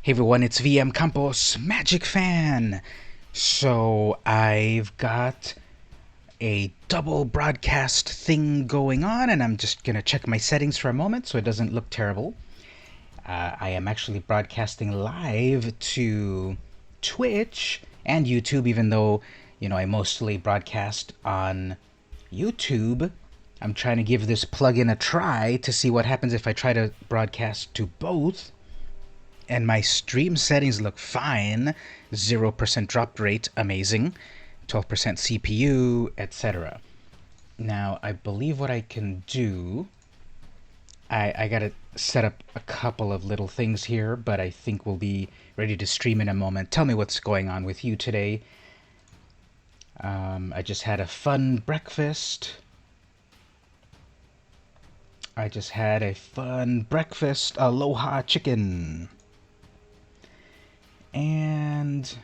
Hey everyone, it's VM Campos, Magic Fan. So I've got a double broadcast thing going on, and I'm just gonna check my settings for a moment so it doesn't look terrible. I am actually broadcasting live to Twitch and YouTube, even though I mostly broadcast on YouTube. I'm trying to give this plugin a try to see what happens if I try to broadcast to both, and my stream settings look fine. 0% drop rate, amazing. 12% CPU, etc. Now, I believe what I can do, I gotta set up a couple of little things here, but I think we'll be ready to stream in a moment. Tell me what's going on with you today. I just had a fun breakfast. Aloha chicken. And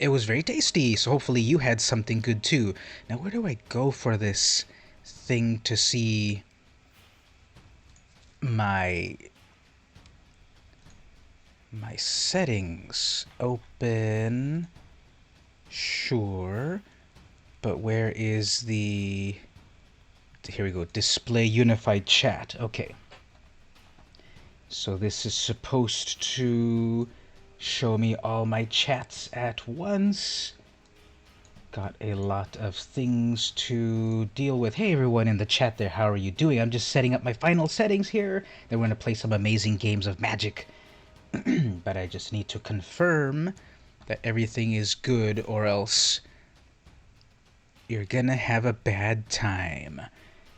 it was very tasty. So hopefully you had something good too. Now, where do I go for this thing to see my settings? Open. Sure. But where is the... Here we go. Display unified chat. Okay. So this is supposed to show me all my chats at once. Got a lot of things to deal with. Hey everyone in the chat there, how are you doing? I'm just setting up my final settings here. Then we're going to play some amazing games of Magic. But I just need to confirm that everything is good, or else you're gonna have a bad time.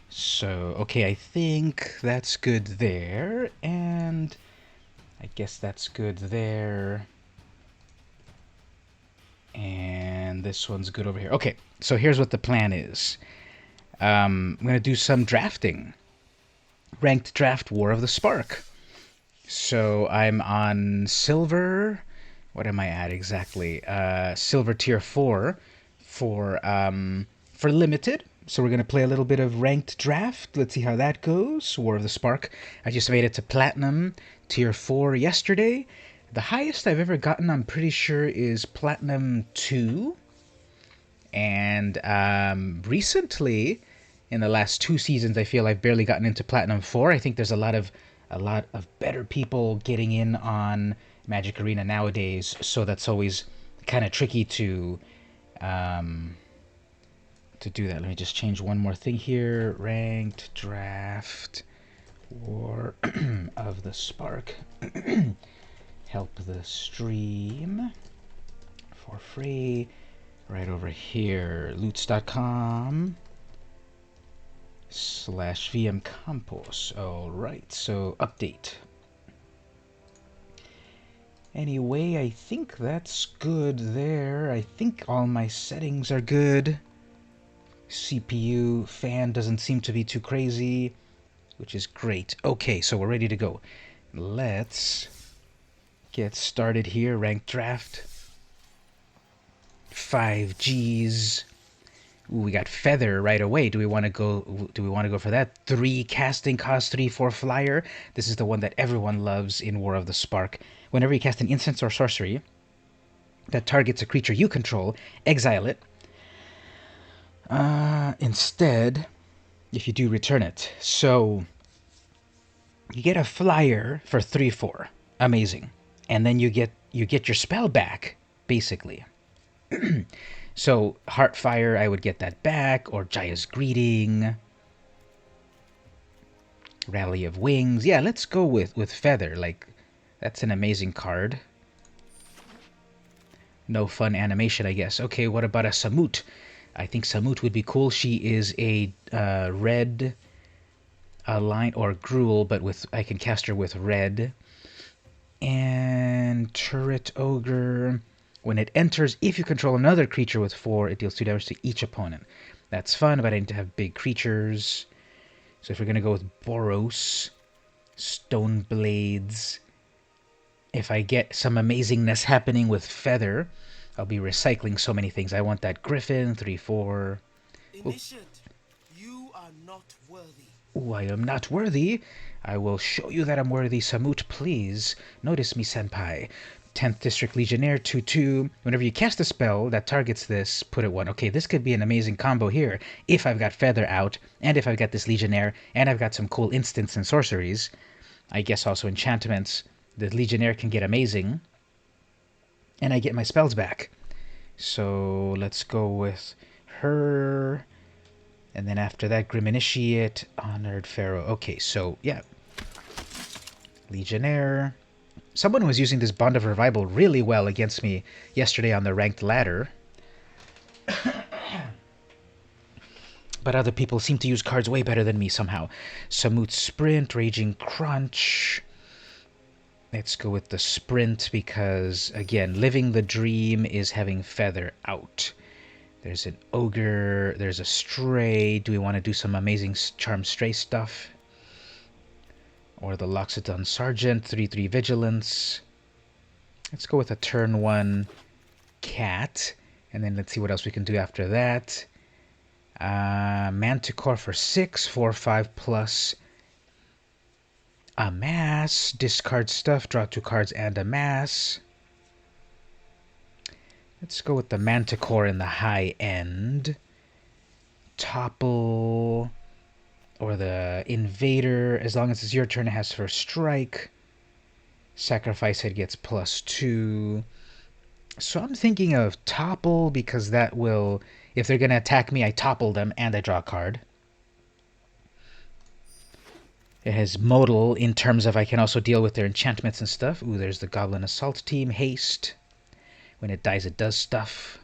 So, okay, I think that's good there, and I guess that's good there. And this one's good over here. Okay, so here's what the plan is. I'm going to do some drafting. Ranked draft War of the Spark. So I'm on silver. What am I at exactly? Silver tier 4 for limited. So we're going to play a little bit of ranked draft. Let's see how that goes. War of the Spark. I just made it to platinum tier 4 yesterday. The highest I've ever gotten, I'm pretty sure, is Platinum 2. And recently, in the last 2 seasons, I feel I've barely gotten into Platinum 4. I think there's a lot of better people getting in on Magic Arena nowadays, so that's always kind of tricky to do that. Let me just change one more thing here. Ranked draft War of the Spark. Help the stream for free right over here. Loots.com /VM Campos. Alright, so update. Anyway, I think that's good there. I think all my settings are good. CPU fan doesn't seem to be too crazy, which is great. Okay, so we're ready to go. Let's get started here. Ranked draft. 5Gs. Ooh, we got feather right away. Do we want to go for that? 3 casting cost 3/4 flyer. This is the one that everyone loves in War of the Spark. Whenever you cast an instant or sorcery that targets a creature you control, exile it. Instead, if you do, return it. So you get a flyer for 3/4. Amazing. And then you get your spell back, basically. So Heartfire, I would get that back, or Jaya's Greeting, Rally of Wings. Yeah, let's go with Feather. Like, that's an amazing card. No fun animation, I guess. Okay, what about a Samut? I think Samut would be cool. She is a red line or Gruul, but I can cast her with red. And Turret Ogre. When it enters, if you control another creature with 4, it deals 2 damage to each opponent. That's fun, but I need to have big creatures. So if we're going to go with Boros, Stone Blades, if I get some amazingness happening with Feather, I'll be recycling so many things. I want that Griffin, 3/4. Initiate, you are not worthy. Ooh, I am not worthy. I will show you that I'm worthy, Samut, please. Notice me, senpai. 10th District Legionnaire, 2-2. Whenever you cast a spell that targets this, put it 1. Okay, this could be an amazing combo here. If I've got Feather out, and if I've got this Legionnaire, and I've got some cool instants and sorceries. I guess also enchantments. The Legionnaire can get amazing. And I get my spells back. So let's go with her. And then after that, Grim Initiate, Honored Pharaoh. Okay, so yeah. Legionnaire. Someone was using this Bond of Revival really well against me yesterday on the ranked ladder. But other people seem to use cards way better than me somehow. Samut Sprint, Raging Crunch. Let's go with the Sprint because, again, living the dream is having Feather out. There's an Ogre, there's a Stray. Do we want to do some amazing Charm Stray stuff? Or the Loxodon Sergeant, 3-3 Vigilance. Let's go with a turn 1 Cat. And then let's see what else we can do after that. Manticore for 6, 4-5 plus Amass. Discard stuff, draw 2 cards and Amass. Let's go with the Manticore in the high end. Topple. Or the Invader. As long as it's your turn, it has first strike. Sacrifice it gets +2. So I'm thinking of Topple because that will... If they're going to attack me, I topple them and I draw a card. It has modal in terms of I can also deal with their enchantments and stuff. Ooh, there's the Goblin Assault Team. Haste. When it dies, it does stuff.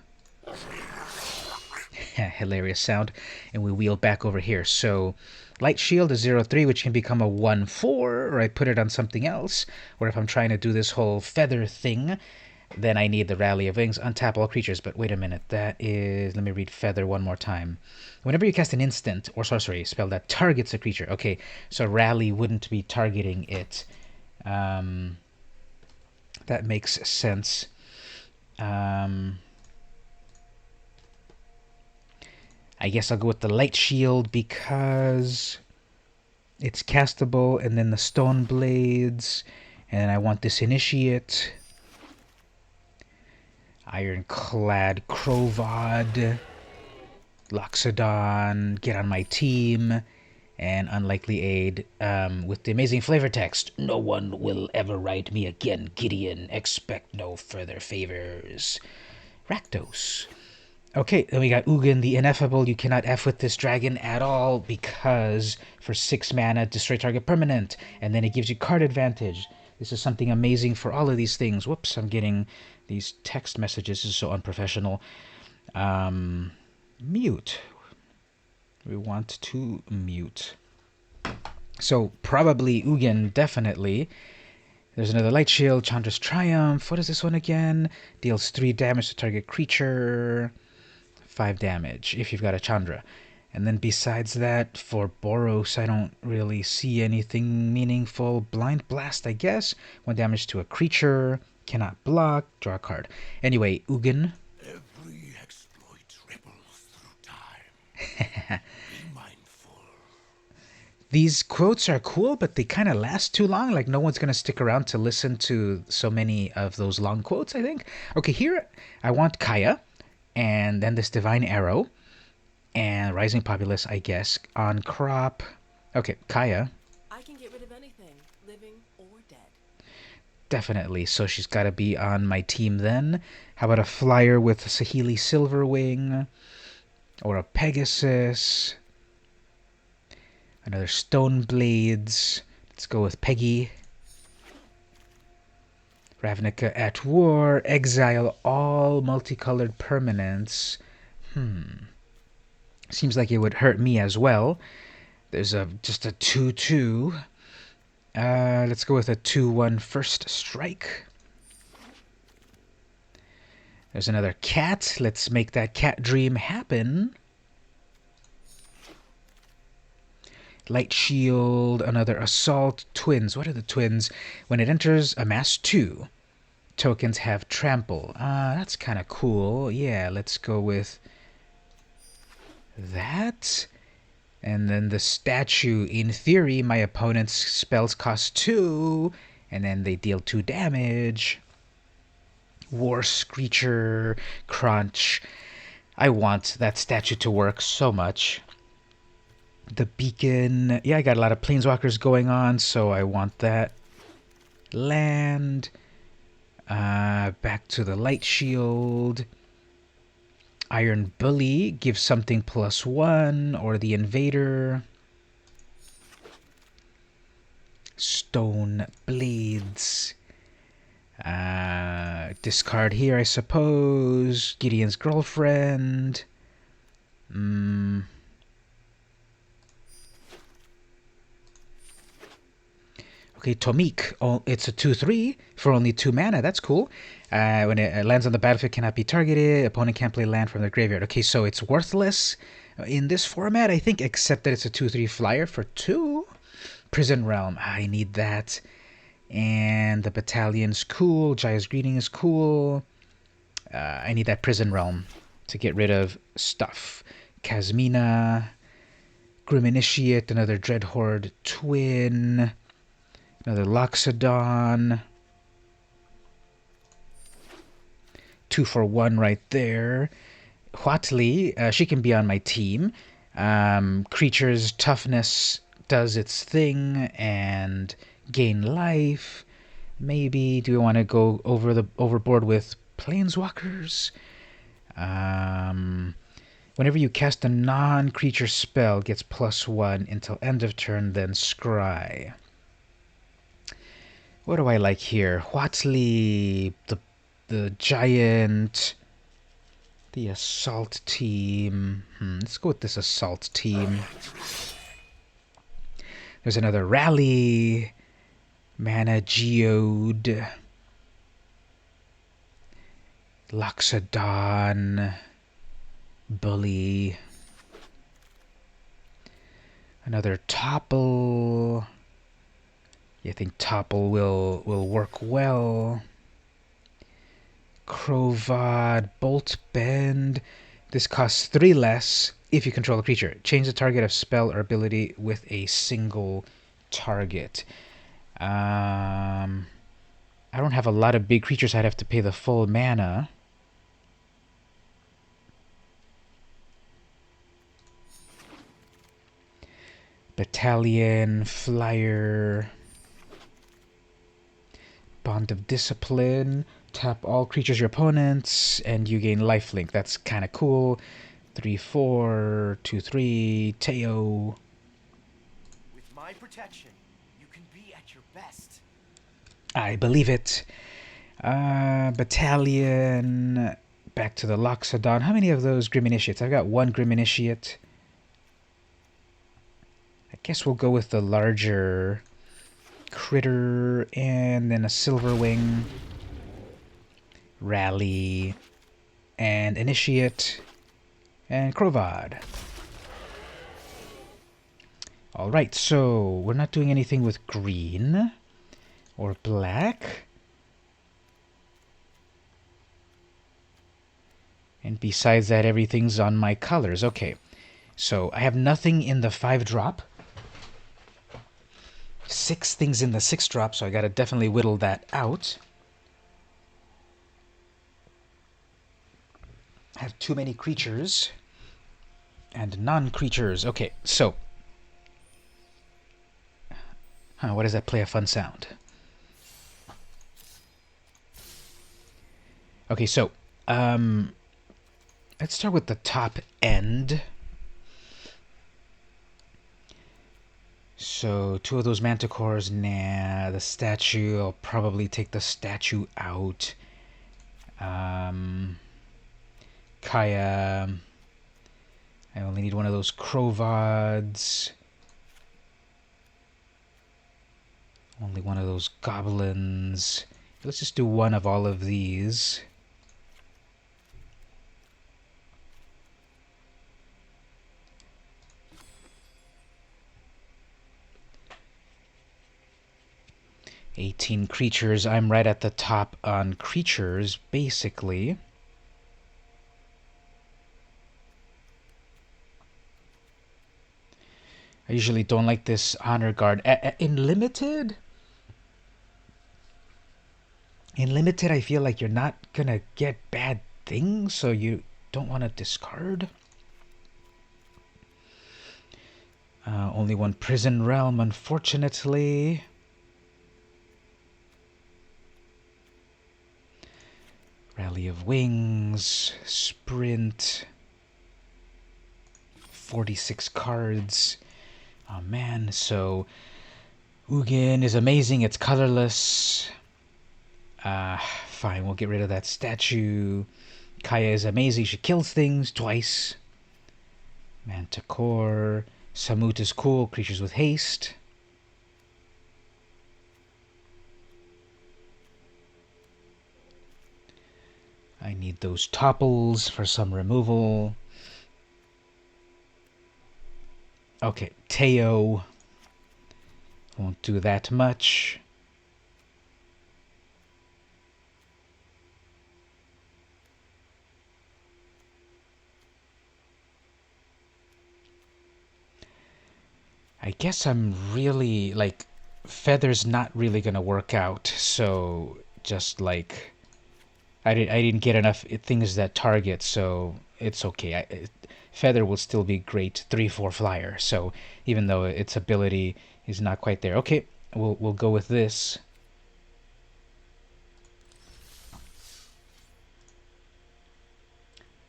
Hilarious sound. And we wheel back over here. So, Light Shield is 0-3, which can become a 1-4, or I put it on something else. Or if I'm trying to do this whole feather thing, then I need the Rally of Wings. Untap all creatures. But wait a minute. That is... Let me read Feather one more time. Whenever you cast an instant or sorcery spell that targets a creature. Okay, so Rally wouldn't be targeting it. That makes sense. I guess I'll go with the Light Shield because it's castable, and then the Stone Blades, and I want this Initiate. Ironclad Crovod, Loxodon, get on my team, and Unlikely Aid with the amazing flavor text. No one will ever write me again, Gideon. Expect no further favors. Rakdos. Okay, then we got Ugin the Ineffable. You cannot F with this dragon at all because for 6 mana, destroy target permanent. And then it gives you card advantage. This is something amazing for all of these things. Whoops, I'm getting these text messages. This is so unprofessional. Mute. We want to mute. So probably Ugin, definitely. There's another Light Shield, Chandra's Triumph. What is this one again? Deals 3 damage to target creature. 5 damage if you've got a Chandra. And then besides that, for Boros, I don't really see anything meaningful. Blind Blast, I guess. 1 damage to a creature. Cannot block. Draw a card. Anyway, Ugin. Every exploit ripples through time. Be mindful. These quotes are cool, but they kind of last too long. Like, no one's going to stick around to listen to so many of those long quotes, I think. Okay, here I want Kaya. And then this Divine Arrow. And Rising Populace, I guess. On crop. Okay, Kaya. I can get rid of anything, living or dead. Definitely. So she's got to be on my team then. How about a flyer with Saheeli Silverwing? Or a Pegasus? Another Stone Blades. Let's go with Peggy. Ravnica at War. Exile all multicolored permanents. Seems like it would hurt me as well. There's just a 2-2. Let's go with a 2-1 first strike. There's another cat. Let's make that cat dream happen. Light Shield, another Assault, Twins. What are the twins? When it enters, amass 2. Tokens have Trample. That's kind of cool. Yeah, let's go with that. And then the statue, in theory, my opponent's spells cost 2, and then they deal 2 damage. War Screecher, Crunch. I want that statue to work so much. The beacon. Yeah, I got a lot of planeswalkers going on, so I want that. Land. Back to the light shield. Iron Bully gives something +1, or the Invader. Stone Blades. Discard here, I suppose. Gideon's Girlfriend. Okay, Tomik. Oh, it's a 2/3 for only 2 mana. That's cool. When it lands on the battlefield, cannot be targeted. Opponent can't play land from their graveyard. Okay, so it's worthless in this format, I think, except that it's a 2/3 flyer for 2. Prison Realm. I need that. And the Battalion's cool. Jaya's Greeting is cool. I need that Prison Realm to get rid of stuff. Kasmina. Grim Initiate. Another Dreadhorde Twin. Another Loxodon. 2 for 1 right there. Huatli, she can be on my team. Creature's toughness does its thing and gain life. Maybe do we want to go overboard with planeswalkers? Whenever you cast a non-creature spell, gets +1 until end of turn, then scry. What do I like here? Huatli, the giant, the assault team. Let's go with this assault team. There's another Rally, Mana Geode, Loxodon, Bully, another Topple. I think Topple will work well. Crovad, Bolt Bend. This costs 3 less if you control a creature. Change the target of spell or ability with a single target. I don't have a lot of big creatures. I'd have to pay the full mana. Battalion, Flyer, Bond of Discipline. Tap all creatures your opponents, and you gain lifelink. That's kind of cool. 3/4, 2/3, Teo. With my protection, you can be at your best. I believe it. Battalion. Back to the Loxodon. How many of those Grim Initiates? I've got 1 Grim Initiate. I guess we'll go with the larger critter, and then a Silverwing. Rally, and Initiate, and Crovad. Alright, so we're not doing anything with green or black. And besides that, everything's on my colors. Okay, so I have nothing in the 5-drop. 6 things in the 6-drop, so I gotta definitely whittle that out. I have too many creatures and non-creatures. Okay, so what does that play a fun sound? Okay, so let's start with the top end. So 2 of those Manticores, nah. The statue, I'll probably take the statue out. Kaya, I only need 1 of those Crovads. Only 1 of those Goblins. Let's just do 1 of all of these. $18 creatures. I'm right at the top on creatures, basically. I usually don't like this honor guard. In limited, I feel like you're not gonna get bad things, so you don't want to discard. Only one prison realm, unfortunately. Rally of Wings, Sprint, 46 cards. Oh man, so Ugin is amazing, it's colorless. Fine, we'll get rid of that statue. Kaya is amazing, she kills things twice. Manticore. Samut is cool, creatures with haste. I need those topples for some removal. Okay, Teo. Won't do that much. I guess I'm really, like, Feather's not really gonna work out, so just, like, I didn't get enough things that target, so it's okay. Feather will still be great 3/4 flyer, so even though its ability is not quite there. Okay, we'll go with this.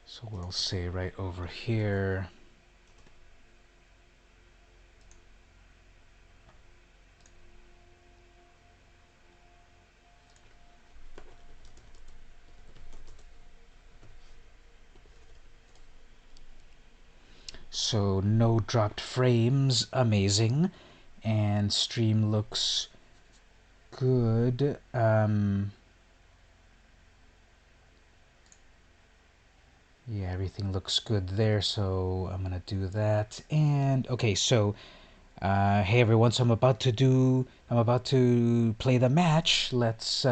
So we'll say right over here. So no dropped frames, amazing. And stream looks good. Yeah, everything looks good there, so I'm gonna do that. And okay, so hey everyone, so I'm about to play the match. Let's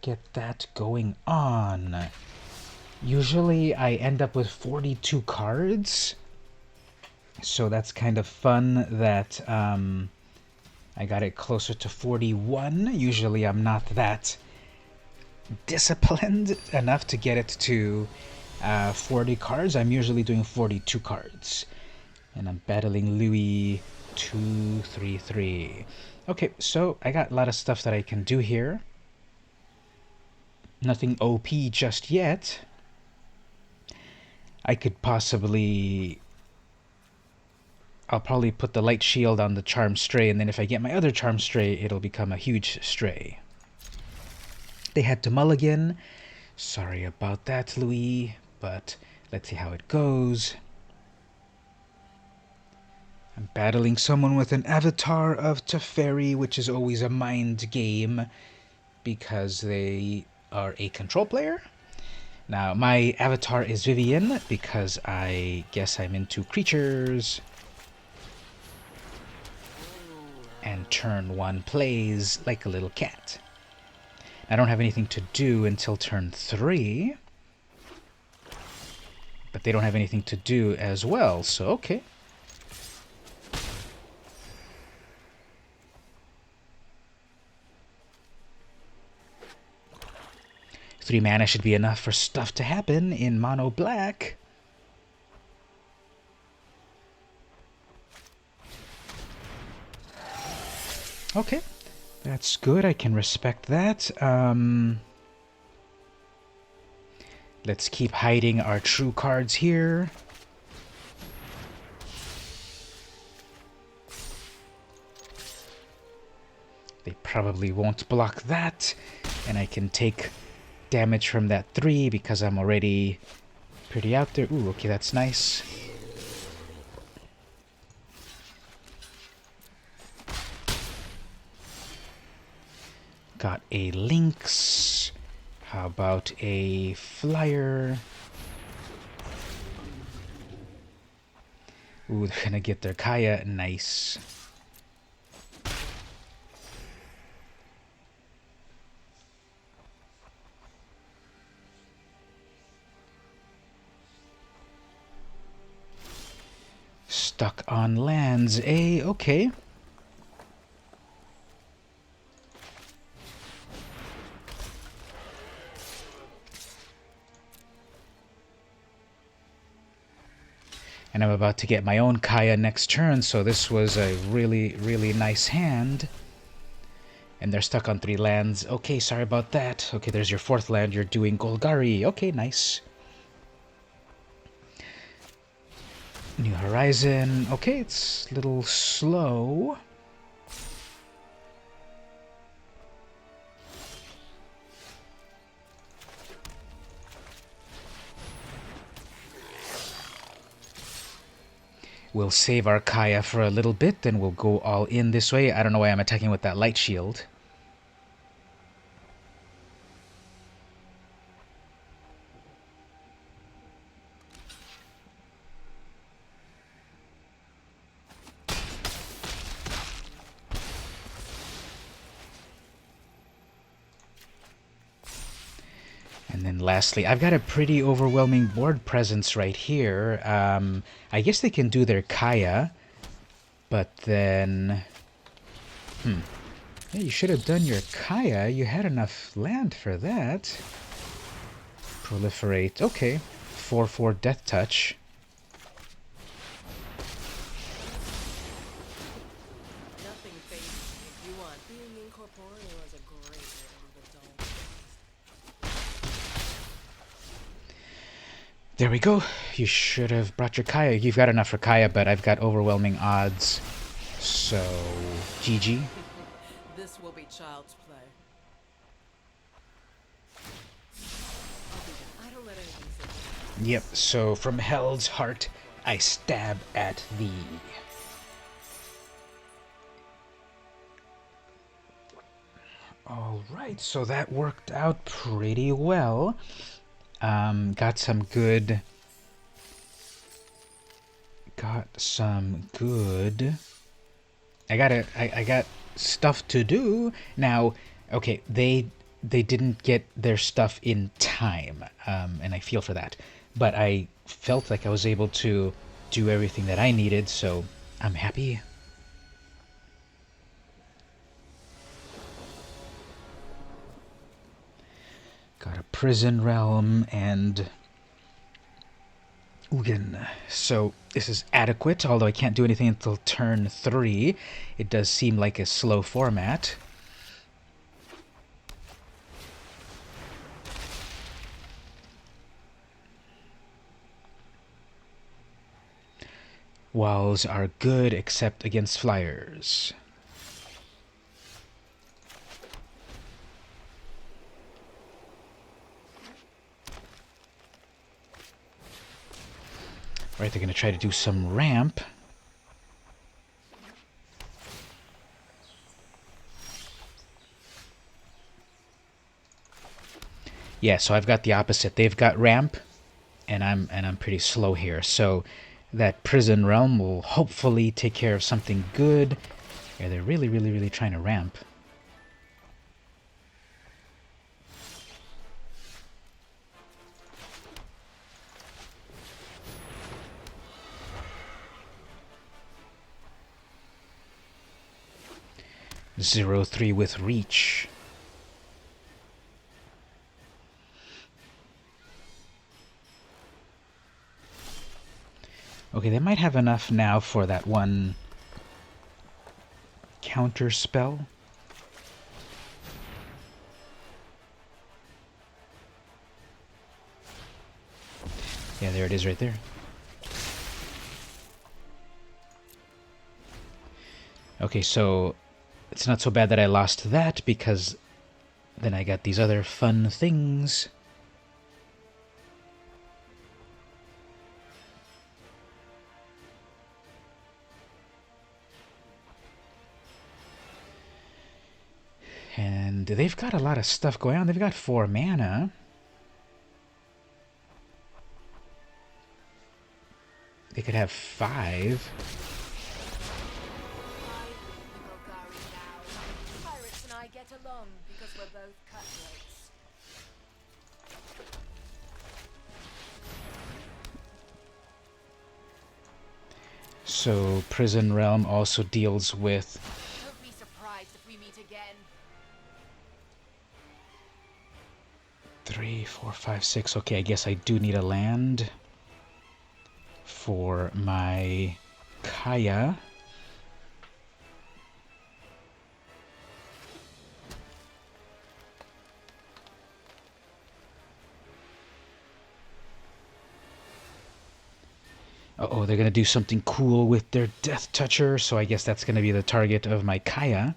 get that going on. Usually I end up with 42 cards, so that's kind of fun that I got it closer to 41. Usually I'm not that disciplined enough to get it to 40 cards. I'm usually doing 42 cards. And I'm battling Louis 233. Okay, so I got a lot of stuff that I can do here. Nothing OP just yet. I could possibly... I'll probably put the Light Shield on the Charm Stray, and then if I get my other Charm Stray, it'll become a huge Stray. They had to mulligan. Sorry about that, Louis, but let's see how it goes. I'm battling someone with an avatar of Teferi, which is always a mind game because they are a control player. Now, my avatar is Vivian because I guess I'm into creatures. And turn 1 plays like a little cat. I don't have anything to do until turn 3. But they don't have anything to do as well, so okay. Three mana should be enough for stuff to happen in mono black. Okay, that's good. I can respect that. Let's keep hiding our true cards here. They probably won't block that, and I can take damage from that 3 because I'm already pretty out there. Ooh, okay, that's nice. Got a Lynx. How about a Flyer? Ooh, they're gonna get their Kaya. Nice. stuck on lands, eh? Okay. And I'm about to get my own Kaya next turn, so this was a really, really nice hand. And they're stuck on 3 lands. Okay, sorry about that. Okay, there's your 4th land. You're doing Golgari. Okay, nice. New Horizon. Okay, it's a little slow. We'll save our Kaya for a little bit, then we'll go all in this way. I don't know why I'm attacking with that light shield. And then lastly, I've got a pretty overwhelming board presence right here. I guess they can do their Kaya, but then... Yeah, you should have done your Kaya. You had enough land for that. Proliferate. Okay. 4/4 Death Touch. Nothing phases me. If you want, being incorporeal is a great way to leave a dull taste. There we go. You should have brought your Kaya. You've got enough for Kaya, but I've got overwhelming odds. So, GG. This will be child's play. I'll be back. I don't let anything sit. Yep, so from Hell's Heart, I stab at thee. Alright, so that worked out pretty well. Got some good... I got stuff to do. Now, okay, they didn't get their stuff in time, and I feel for that. But I felt like I was able to do everything that I needed, so I'm happy. Got a Prison Realm and Ugin. So this is adequate, although I can't do anything until turn 3. It does seem like a slow format. Walls are good except against flyers. Right, they're going to try to do some ramp. Yeah, so I've got the opposite. They've got ramp, and I'm pretty slow here. So that Prison Realm will hopefully take care of something good. Yeah, they're really, really, really trying to ramp. Zero 3 with reach. Okay, they might have enough now for that one counter spell. Yeah, there it is right there. Okay, so it's not so bad that I lost that, because then I got these other fun things. And they've got a lot of stuff going on. They've got 4 mana. They could have 5. Pirates and I get along because we're both cutthroats. So Prison Realm also deals with... Don't be surprised if we meet again. 3, 4, 5, 6. Okay, I guess I do need a land for my Kaya. Uh-oh, they're going to do something cool with their Death Toucher, so I guess that's going to be the target of my Kaya.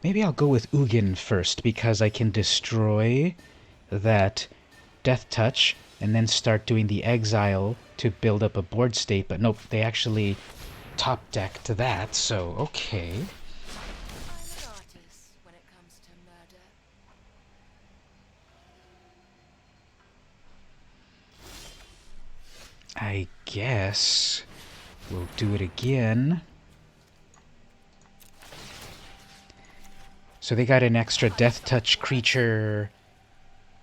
Maybe I'll go with Ugin first, because I can destroy that Death Touch and then start doing the Exile to build up a board state, but nope, they actually top-decked that, so okay. I'm an artist when it comes to murder. I guess we'll do it again. So they got an extra Death Touch creature,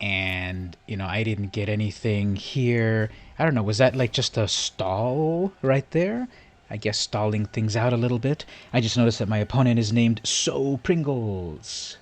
and, you know, I didn't get anything here. I don't know, was that like just a stall right there? I guess stalling things out a little bit. I just noticed that my opponent is named So Pringles.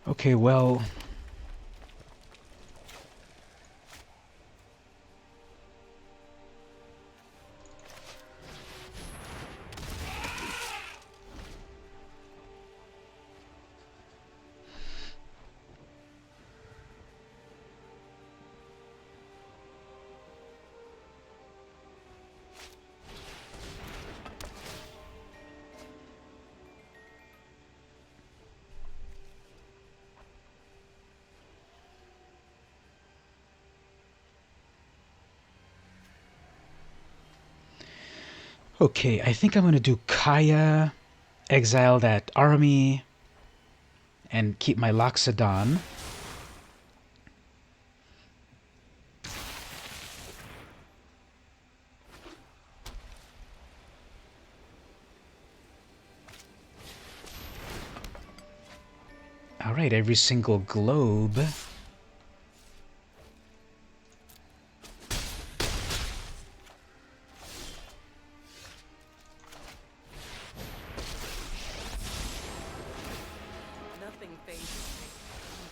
Okay, well... Okay, I think I'm going to do Kaya, exile that army, and keep my Loxodon. Alright, every single globe. Nothing phases me.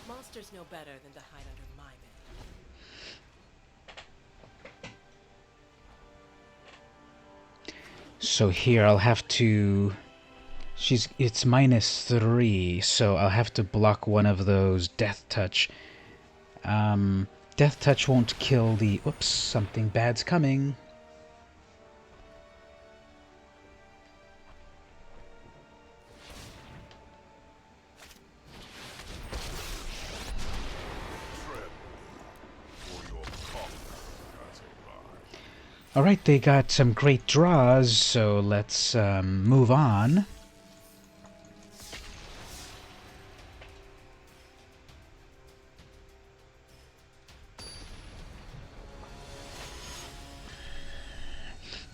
Monsters know better than to hide under my bed. So here I'll have to... It's -3, so I'll have to block one of those Death Touch. Death Touch won't kill the... Oops, something bad's coming. Alright, they got some great draws, so let's move on.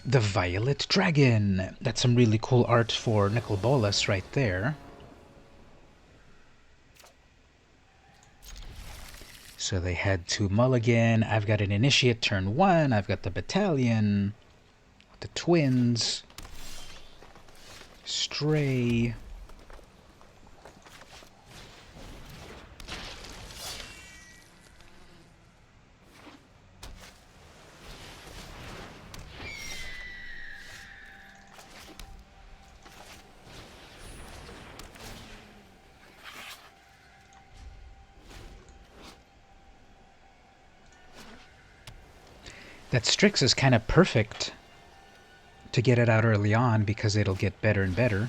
The Violet Dragon. That's some really cool art for Nicol Bolas right there. So they had to mulligan. I've got an Initiate turn 1. I've got the Battalion. The Twins. Stray. That Strix is kind of perfect to get it out early on because it'll get better and better.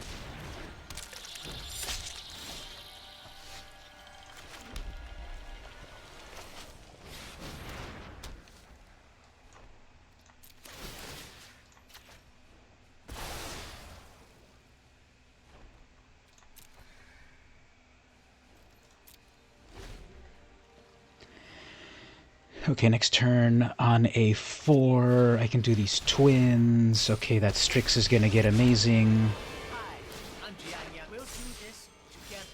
Okay, next turn on a 4. I can do these twins. Okay, that Strix is gonna get amazing. Hi, I'm Jianya. We'll do this together.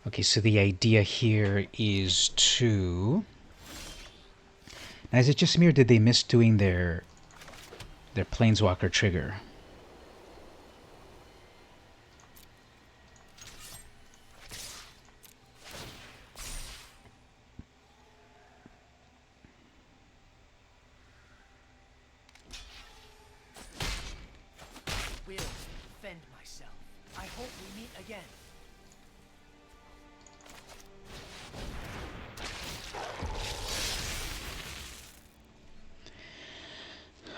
Okay, so the idea here is to... Now, is it just me or did they miss doing their Planeswalker trigger? Will defend myself. I hope we meet again.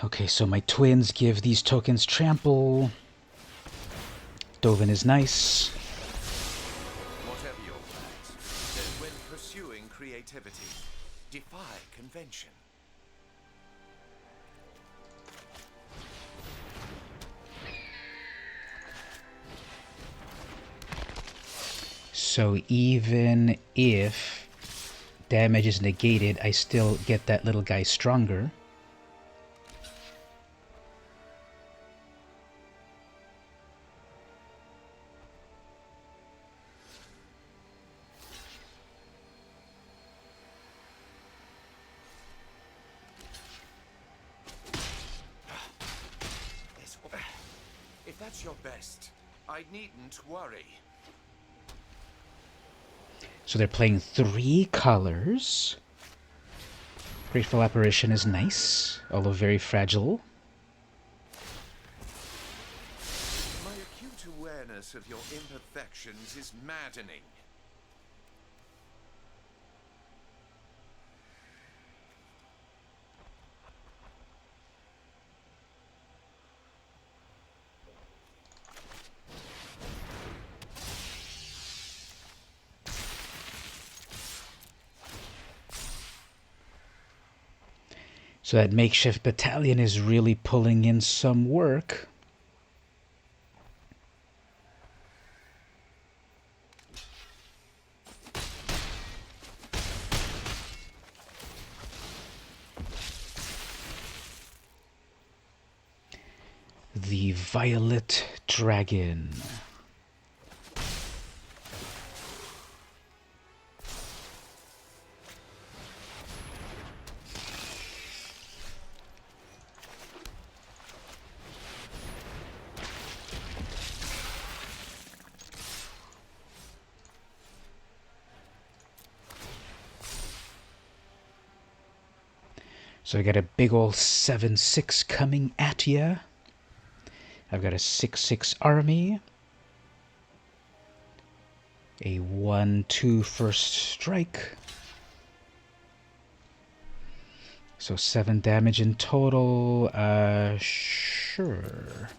Okay, so my twins give these tokens trample. Dovin is nice. Whatever your plans, then when pursuing creativity, defy convention. So even if damage is negated, I still get that little guy stronger. If that's your best, I needn't worry. So they're playing 3 colors. Grateful Apparition is nice, although very fragile. My acute awareness of your imperfections is maddening. So that makeshift battalion is really pulling in some work. The Violet Dragon. So I got a big ol' 7/6 coming at ya. I've got a 6/6 army. A 1/2 first strike. So 7 damage in total. Sure.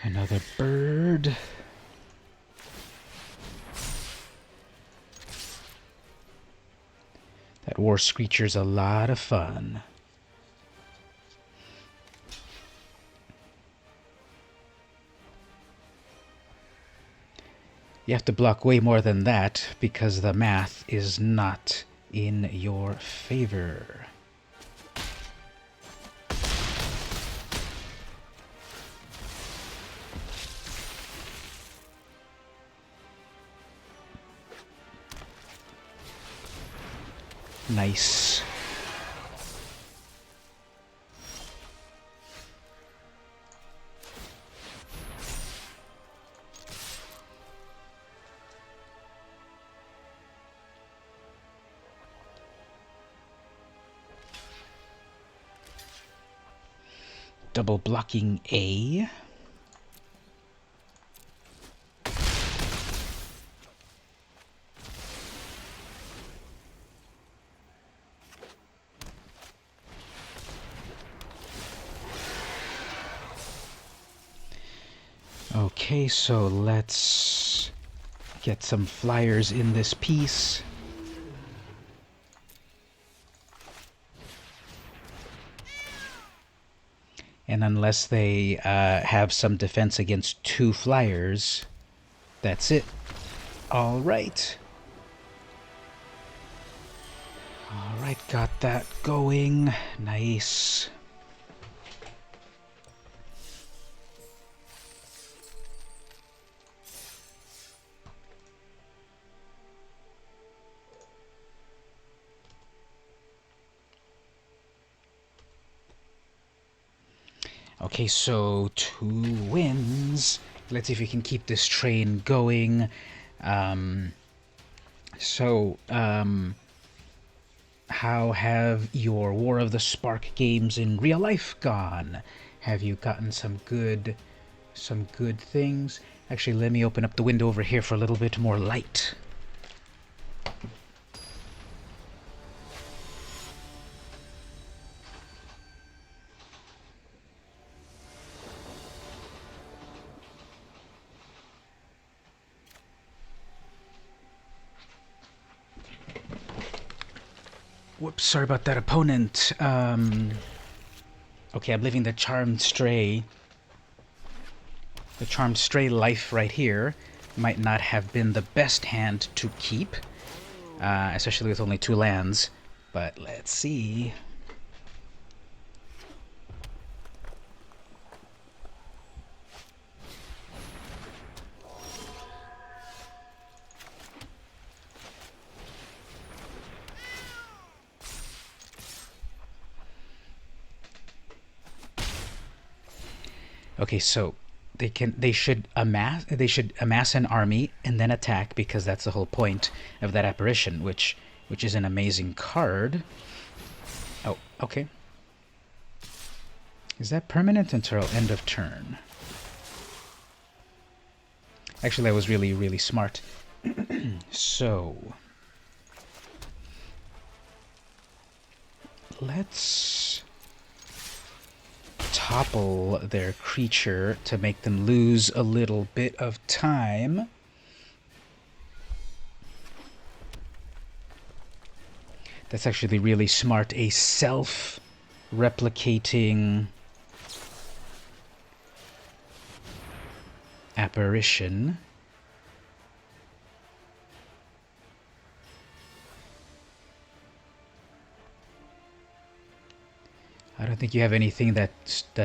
Another bird. That War Screecher's a lot of fun. You have to block way more than that because the math is not in your favor. Nice. Double blocking A. Okay, so let's get some flyers in this piece. And unless they have some defense against 2 flyers, that's it. Alright. Alright, got that going. Nice. Okay, so 2 wins. Let's see if we can keep this train going. How have your War of the Spark games in real life gone? Have you gotten some good things? Actually, let me open up the window over here for a little bit more light. Whoops, sorry about that, opponent. Okay, I'm leaving the Charmed Stray. The Charmed Stray life right here might not have been the best hand to keep, especially with only 2 lands. But let's see. Okay, so they should amass an army and then attack, because that's the whole point of that apparition, which is an amazing card. Oh, okay. Is that permanent until end of turn? Actually, that was really, really smart. So let's topple their creature to make them lose a little bit of time. That's actually really smart. A self-replicating apparition. I don't think you have anything that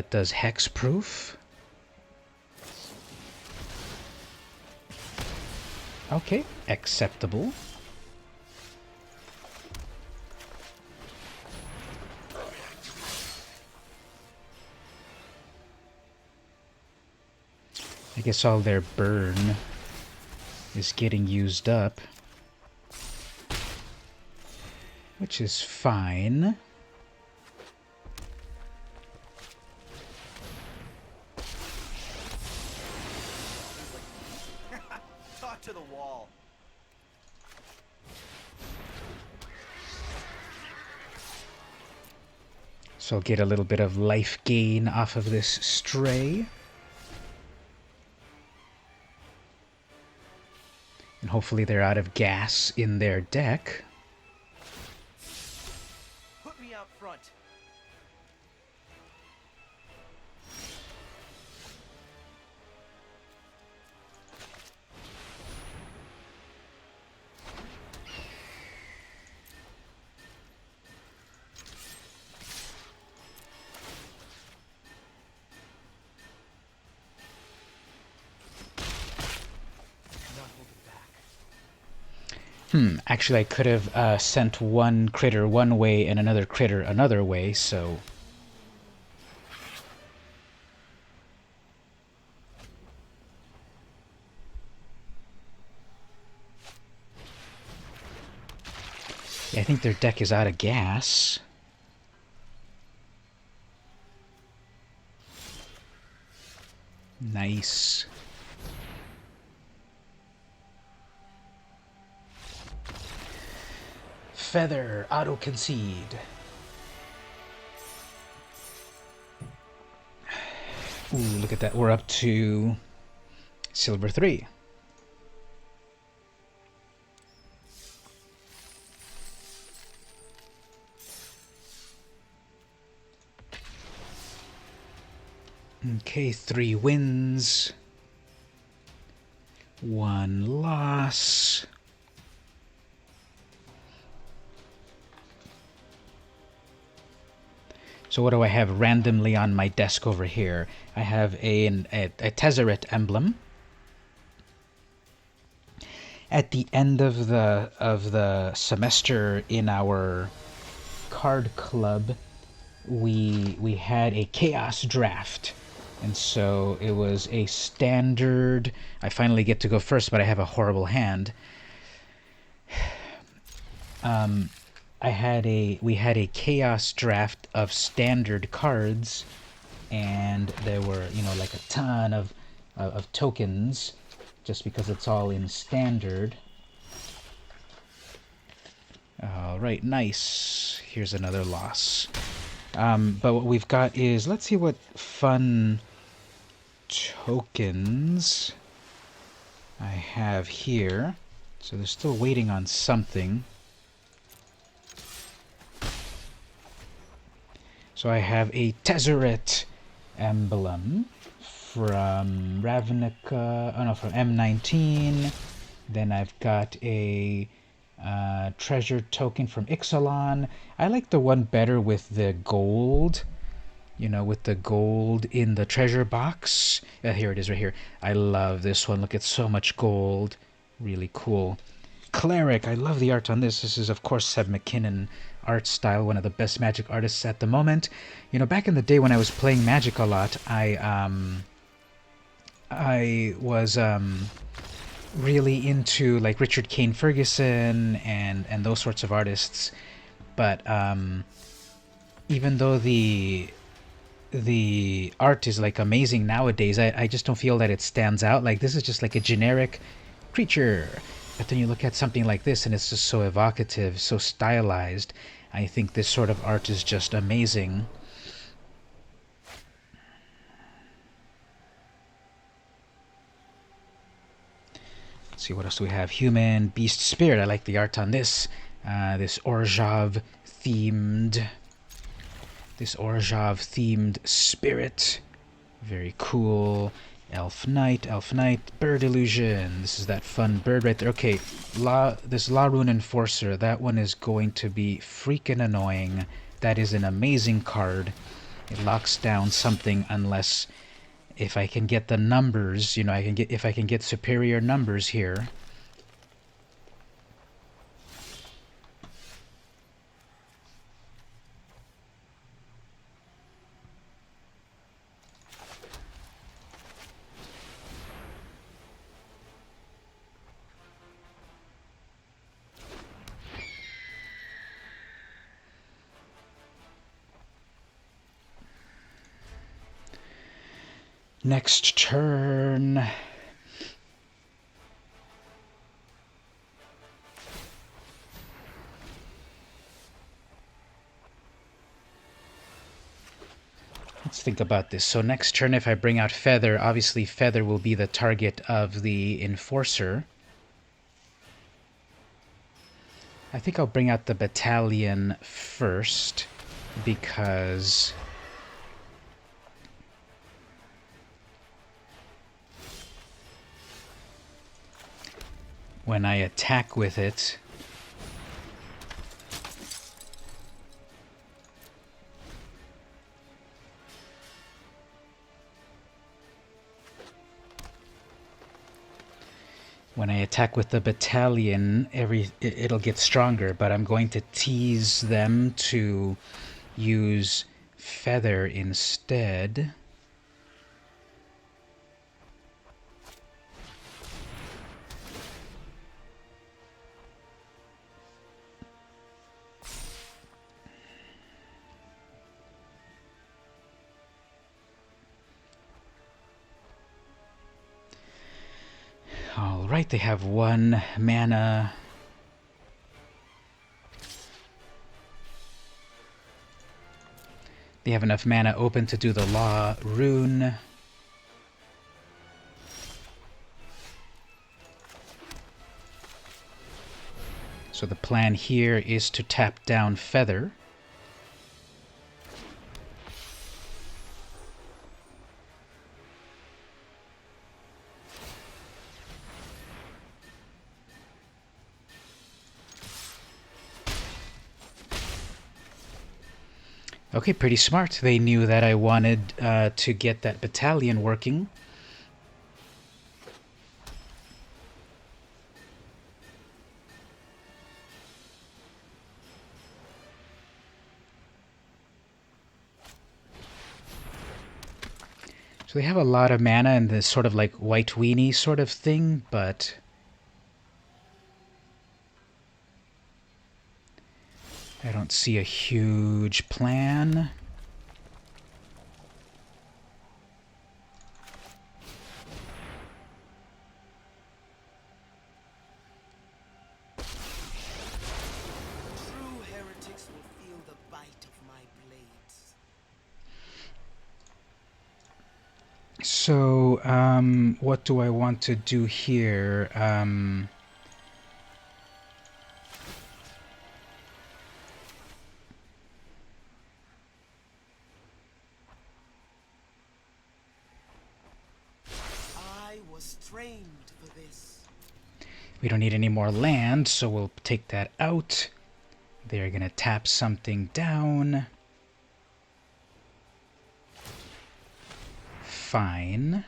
does hexproof. Okay, acceptable. I guess all their burn is getting used up, which is fine. Talk to the wall. So I'll get a little bit of life gain off of this stray. And hopefully they're out of gas in their deck. Put me out front. Actually, I could have sent one critter one way and another critter another way, so... Yeah, I think their deck is out of gas. Nice. Feather, auto-concede. Ooh, look at that. We're up to Silver 3. Okay, 3 wins. 1 loss. So what do I have randomly on my desk over here? I have a Tezzeret emblem. At the end of the semester in our card club, we had a chaos draft. And so it was a standard. I finally get to go first, but I have a horrible hand. We had a chaos draft of standard cards, and there were, you know, like a ton of tokens, just because it's all in standard. All right, nice. Here's another loss. But what we've got is, let's see what fun tokens I have here. So they're still waiting on something. So I have a Tezzeret emblem from Ravnica, from M19. Then I've got a treasure token from Ixalan. I like the one better with the gold, you know, with the gold in the treasure box. Here it is right here. I love this one. Look at so much gold. Really cool. Cleric, I love the art on this. This is, of course, Seb McKinnon art style, one of the best Magic artists at the moment. You know, back in the day when I was playing Magic a lot, I was really into like Richard Kane Ferguson and those sorts of artists. But even though the art is like amazing nowadays, I just don't feel that it stands out. Like, this is just like a generic creature. But then you look at something like this and it's just so evocative, so stylized. I think this sort of art is just amazing. Let's see, what else do we have? Human, Beast, Spirit. I like the art on this. This Orzhov themed spirit. Very cool. Elf Knight, Bird Illusion. This is that fun bird right there. Okay, this Larun Enforcer, that one is going to be freaking annoying. That is an amazing card. It locks down something unless, if I can get the numbers, you know, if I can get superior numbers here. Next turn. Let's think about this. So next turn, if I bring out Feather, obviously Feather will be the target of the Enforcer. I think I'll bring out the Battalion first, because when I attack with it, the Battalion, it'll get stronger, but I'm going to tease them to use Feather instead. Alright, they have 1 mana. They have enough mana open to do the Law Rune. So the plan here is to tap down Feather. Okay, pretty smart. They knew that I wanted to get that battalion working. So they have a lot of mana and this sort of like white weenie sort of thing, but I don't see a huge plan. True heretics will feel the bite of my blades. So, what do I want to do here? I was trained for this. We don't need any more land, so we'll take that out. They're gonna tap something down. Fine.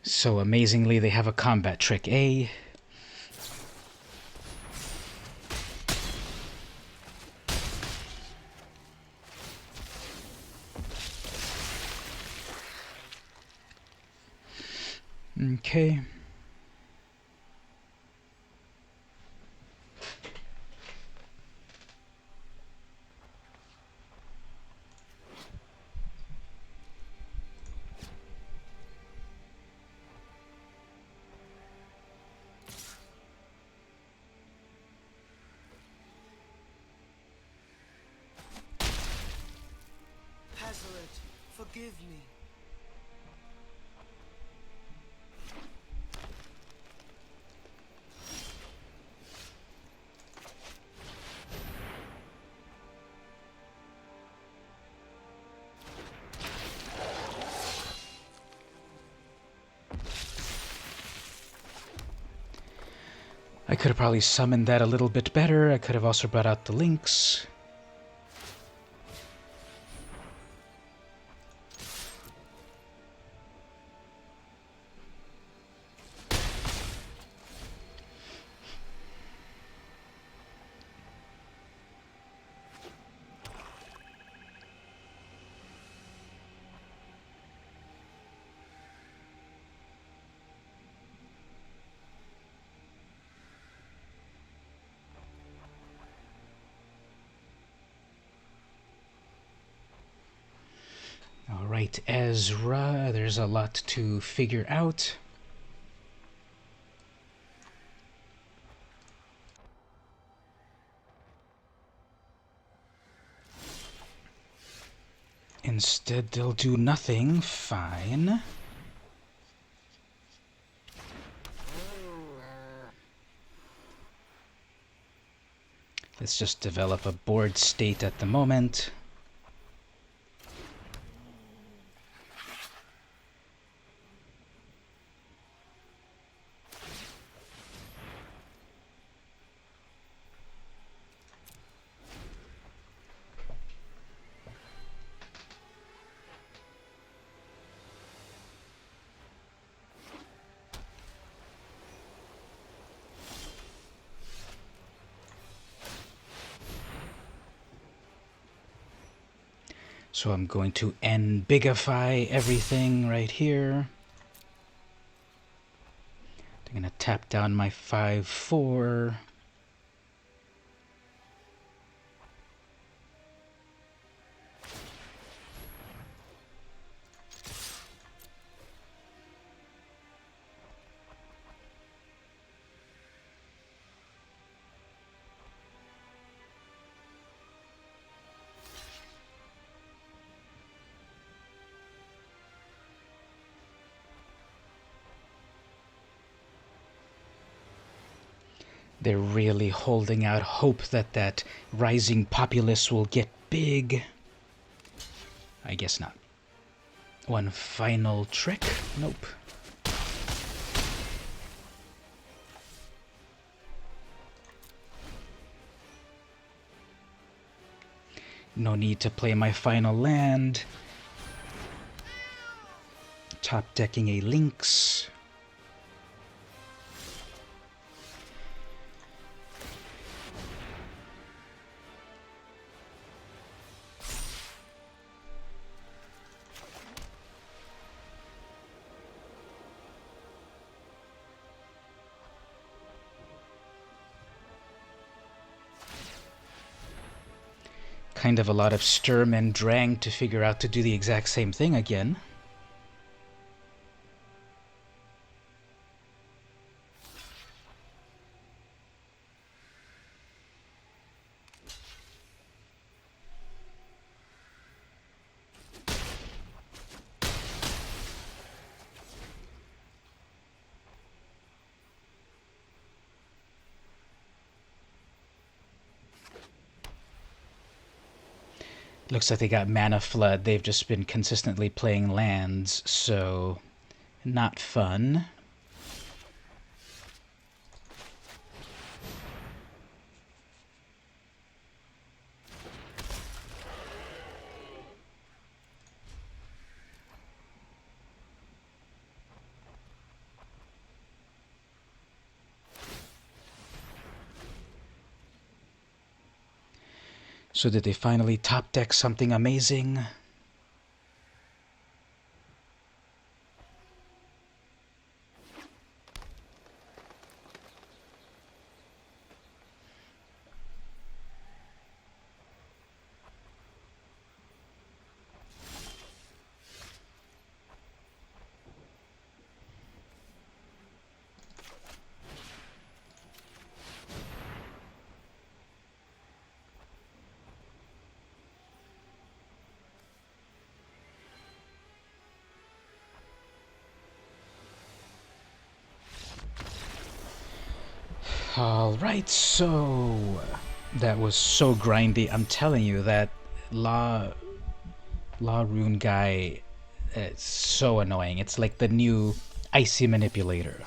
So amazingly, they have a combat trick, eh? Okay. Hazaret, forgive me. I could have probably summoned that a little bit better. I could have also brought out the links. Alright, Ezra, there's a lot to figure out. Instead, they'll do nothing. Fine. Let's just develop a board state at the moment. So I'm going to N-bigify everything right here. I'm going to tap down my 5/4. They're really holding out hope that that rising populace will get big. I guess not. One final trick? Nope. No need to play my final land. Top decking a Lynx. Kind of a lot of Sturm and Drang to figure out to do the exact same thing again. Looks like they got Mana Flood. They've just been consistently playing lands, so not fun. So did they finally top deck something amazing? Alright, so that was so grindy. I'm telling you, that Law Rune guy is so annoying. It's like the new Icy Manipulator.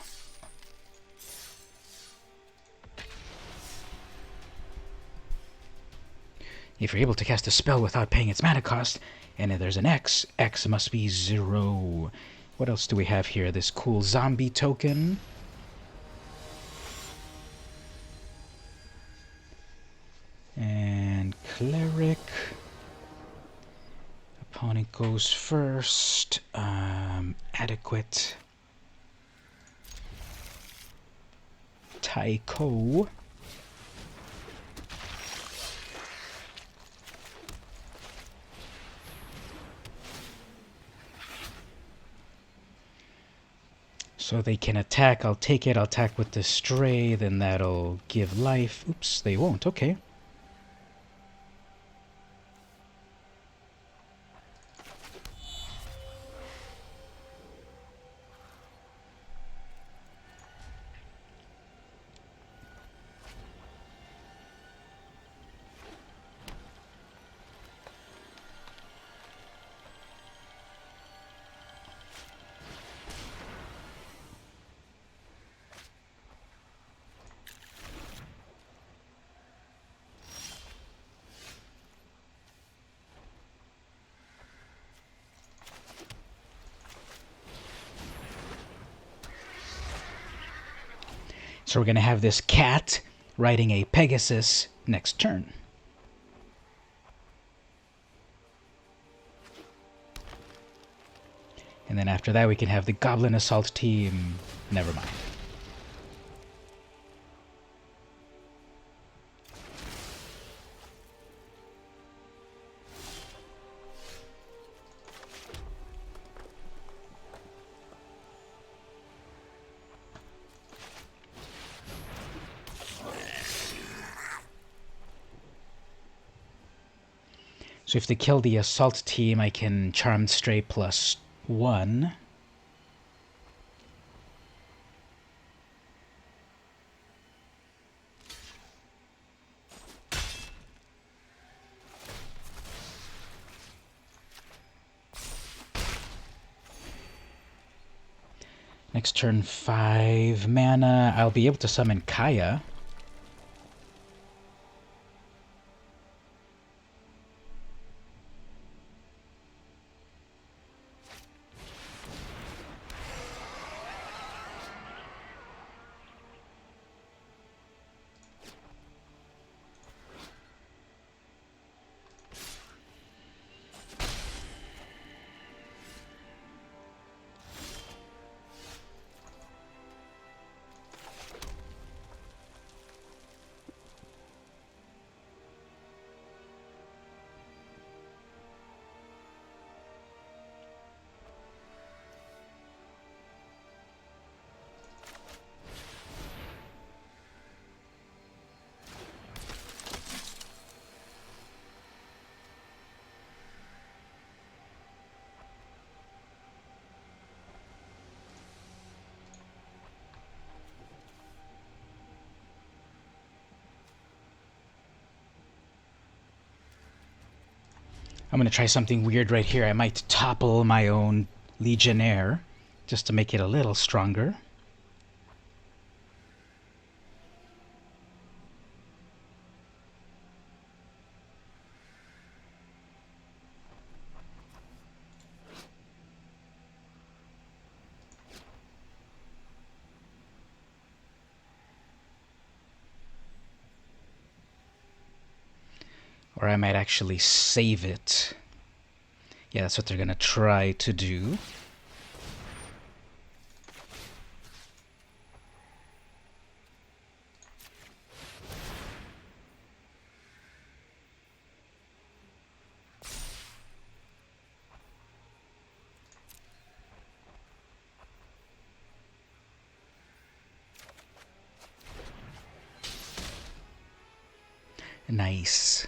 If you're able to cast a spell without paying its mana cost, and if there's an X, X must be 0. What else do we have here? This cool zombie token. And Cleric. Opponent goes first. Adequate. Tycho. So they can attack. I'll take it. I'll attack with the Stray. Then that'll give life. Oops, they won't. Okay. So we're going to have this cat riding a Pegasus next turn. And then after that we can have the Goblin Assault team. Never mind. So if they kill the assault team, I can Charmed Stray +1. Next turn, 5 mana. I'll be able to summon Kaya. I'm going to try something weird right here. I might topple my own Legionnaire just to make it a little stronger. Or I might actually save it. Yeah, that's what they're going to try to do. Nice.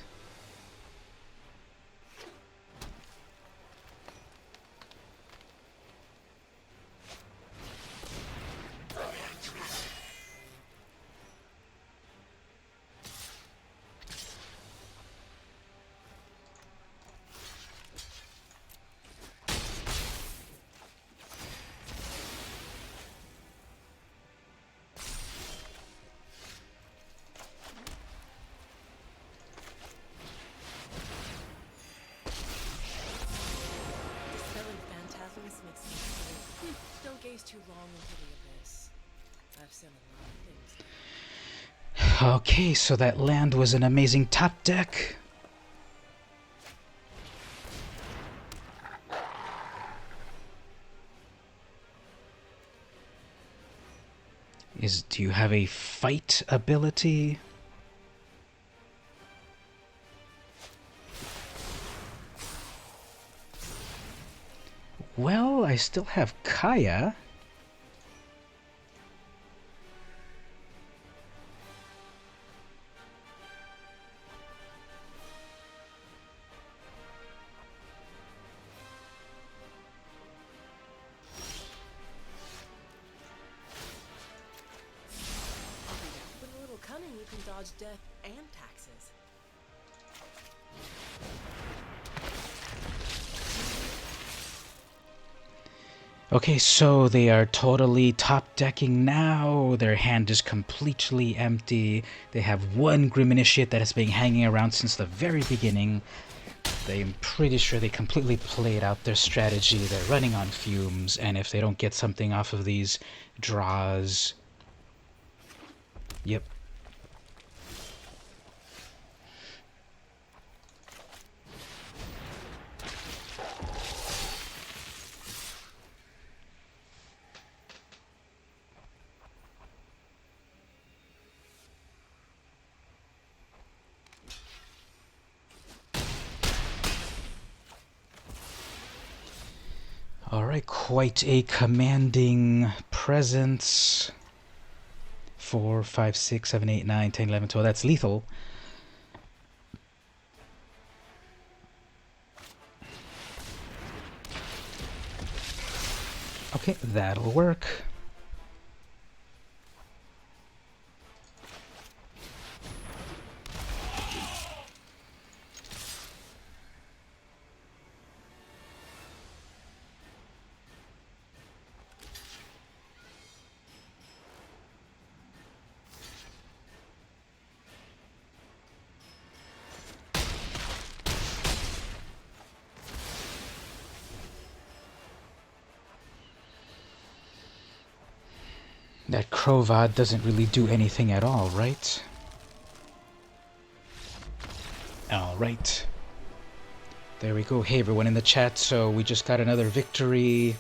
Dispelling phantasms makes me think. Don't gaze too long into the abyss. I've seen a lot of things. Okay, so that land was an amazing top deck. Do you have a fight ability? Well, I still have Kaya. With a little cunning, you can dodge death and taxes. Okay, so they are totally top decking now. Their hand is completely empty. They have one Grim Initiate that has been hanging around since the very beginning. I'm pretty sure they completely played out their strategy. They're running on fumes, and if they don't get something off of these draws... Yep. Alright, quite a commanding presence. 4, 5, 6, 7, 8, 9, 10, 11, 12. That's lethal. Okay, that'll work. That Crovad doesn't really do anything at all, right? Alright. There we go. Hey everyone in the chat, so we just got another victory.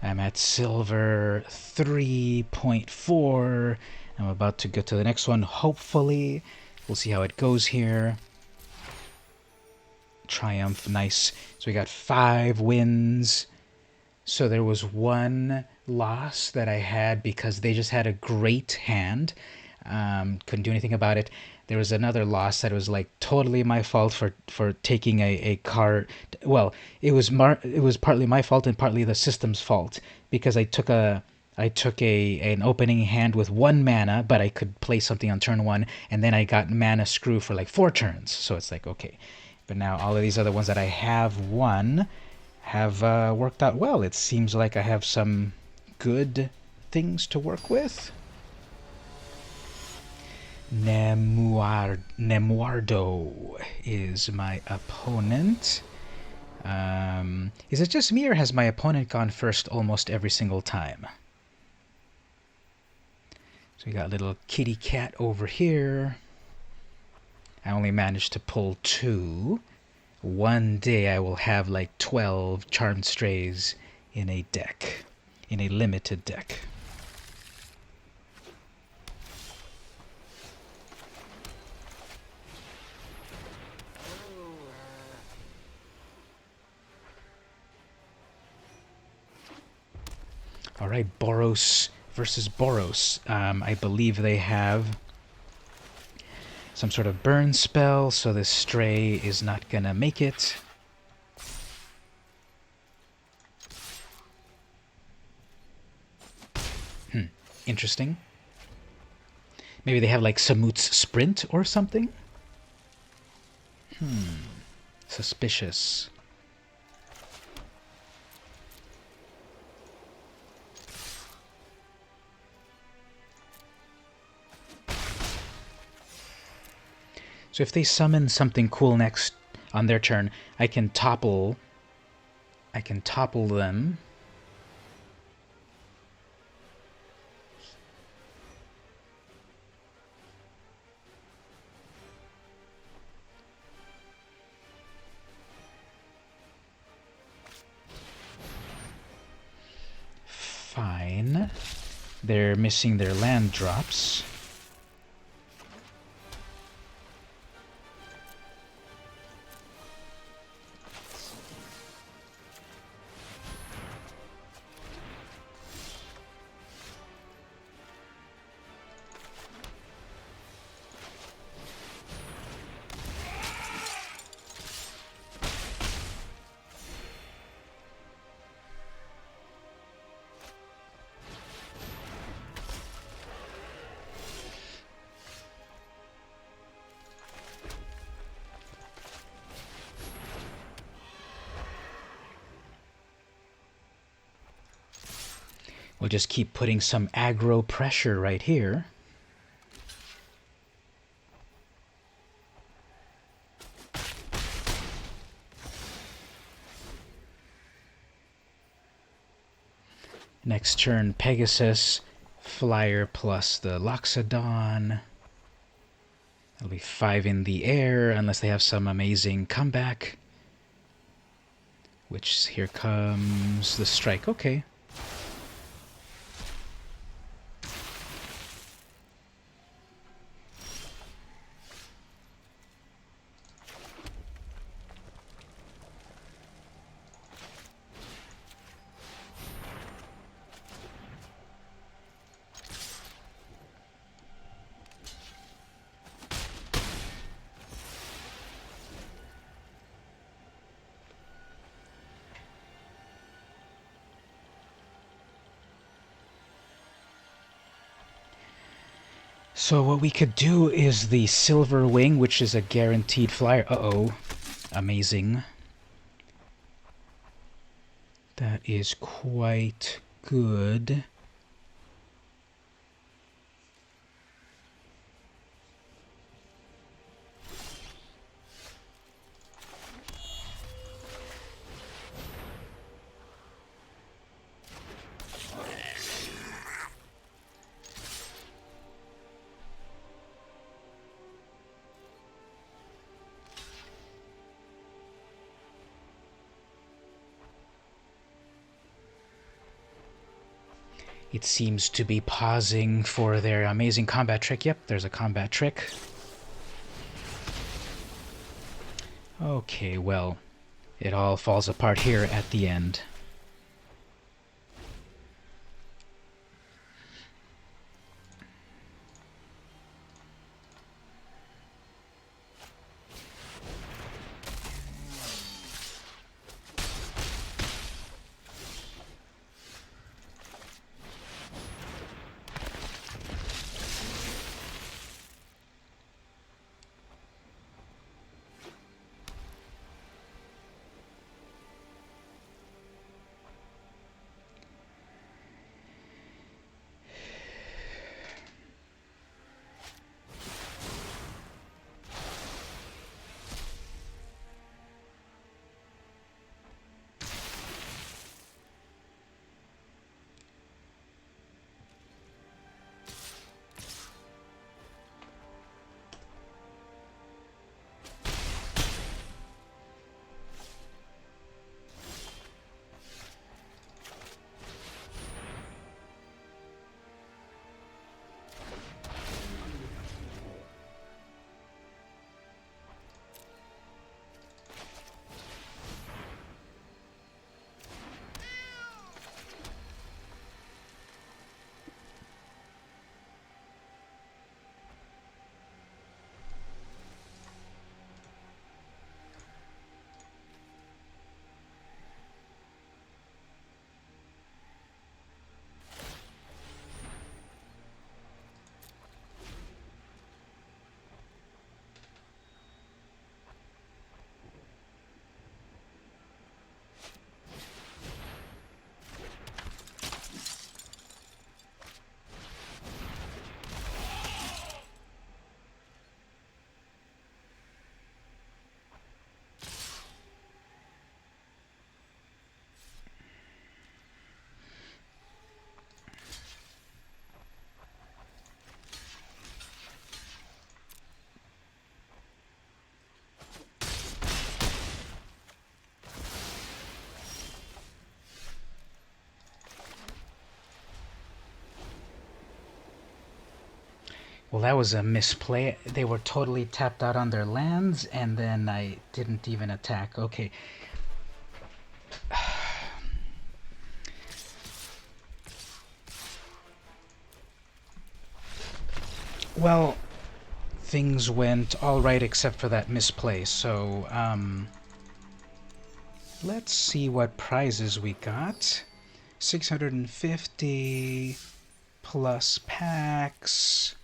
I'm at silver 3.4. I'm about to go to the next one, hopefully. We'll see how it goes here. Triumph, nice. So we got 5 wins. So there was one loss that I had because they just had a great hand. Couldn't do anything about it. There was another loss that was like totally my fault for taking a card. Well, it was partly my fault and partly the system's fault because I took an opening hand with 1 mana, but I could play something on turn 1, and then I got mana screw for like 4 turns. So it's like, okay. But now all of these other ones that I have won have worked out well. It seems like I have some good things to work with. Nemuardo is my opponent. Is it just me, or has my opponent gone first almost every single time? So we got little kitty cat over here. I only managed to pull 2. One day I will have like 12 Charmed Strays in a deck, in a limited deck. All right, Boros versus Boros. I believe they have some sort of burn spell, so this stray is not gonna make it. Interesting. Maybe they have like Samut's Sprint or something? Suspicious. So if they summon something cool next on their turn, I can topple them. Fine. They're missing their land drops. We'll just keep putting some aggro pressure right here. Next turn, Pegasus, Flyer plus the Loxodon. That'll be 5 in the air, unless they have some amazing comeback. Which, here comes the strike. Okay. So what we could do is the Silver Wing, which is a guaranteed flyer. Uh-oh. Amazing. That is quite good. It seems to be pausing for their amazing combat trick. Yep, there's a combat trick. Okay, well, it all falls apart here at the end. Well, that was a misplay. They were totally tapped out on their lands, and then I didn't even attack. Okay. Well, things went all right except for that misplay. So, let's see what prizes we got. 650 plus packs.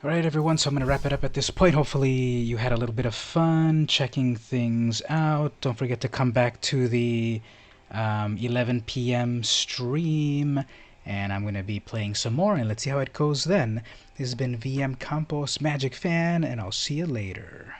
Alright everyone, so I'm going to wrap it up at this point. Hopefully you had a little bit of fun checking things out. Don't forget to come back to the 11 p.m. stream, and I'm going to be playing some more, and let's see how it goes then. This has been VM Campos Magic Fan, and I'll see you later.